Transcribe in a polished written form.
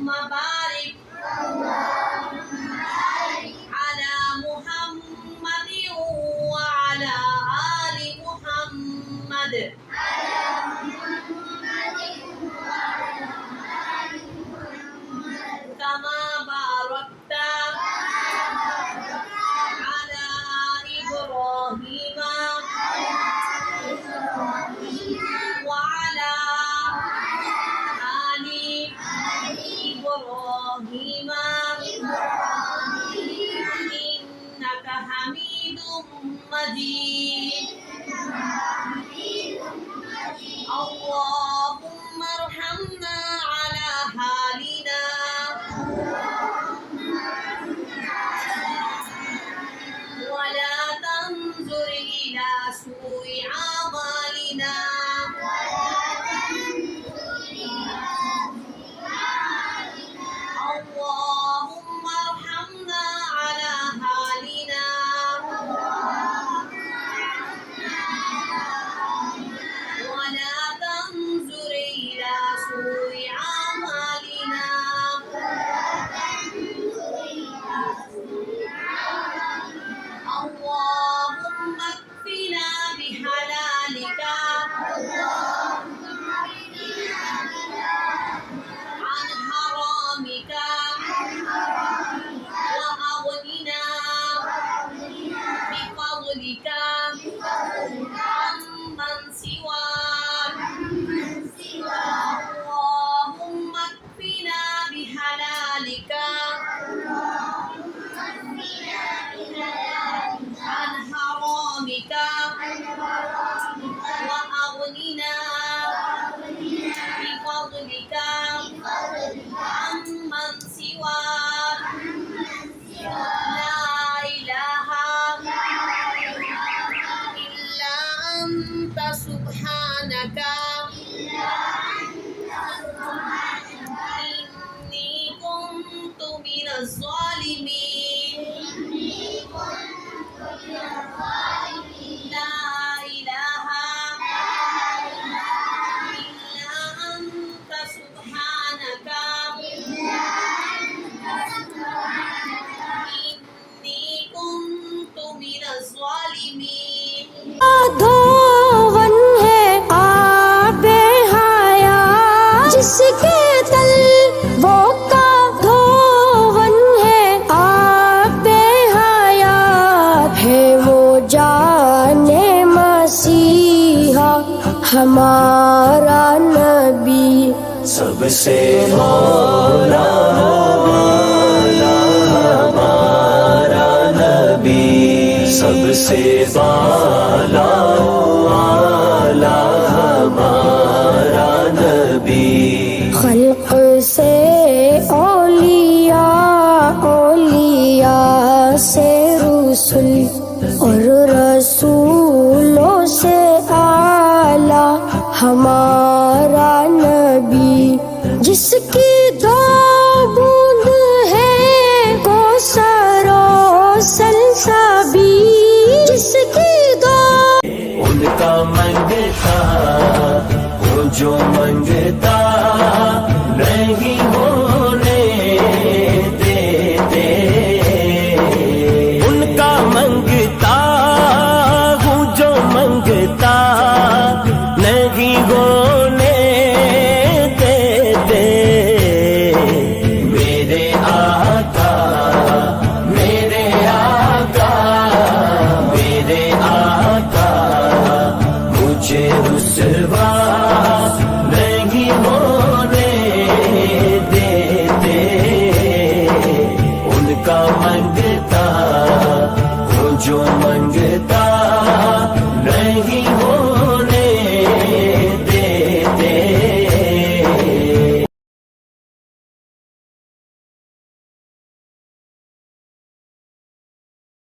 بارك على محمد وعلى آل محمد كما باركت على إبراهيم وعلى آل إبراهيم إنك حميد مجيد اللهم ارحمنا على حالنا ولا تنظر إلى سوء أعمالنا اللهم ارحمنا على حالنا ولا تنظر إلى سوء أعمالنا اللهم اكفنا بحلالك عن حرامك وأغننا بفضلك عمن سواك اللهم اكفنا بحلالك عن حرامك وأغننا بفضلك عمن سواك لا إله إلا أنت سبحانك إني كنت من الظالمين لا إله إلا أنت سبحانك إني كنت من الظالمين دھون ہے آب حیات جس کے تل وہ کا دھون ہے آب حیات ہے وہ جان مسیحا ہمارا نبی سب سے مولا ہمارا نبی سب سے بالا والا ہمارا نبی خلق سے اولیاء اولیاء سے رسول اور رسولوں سے اعلیٰ ہمارا نبی جس کی دو بوند ہے کوثر و سلسبی جس کی دو ان کا منگتا وہ جو منگتا نہیں ہونے دیتے ان کا منگتا ہوں جو منگتا نہیں ہونے دیتے میرے آقا میرے آقا میرے آقا مجھے رسوا نہیں ہونے دیتے ان کا منگتا وہ جو منگتا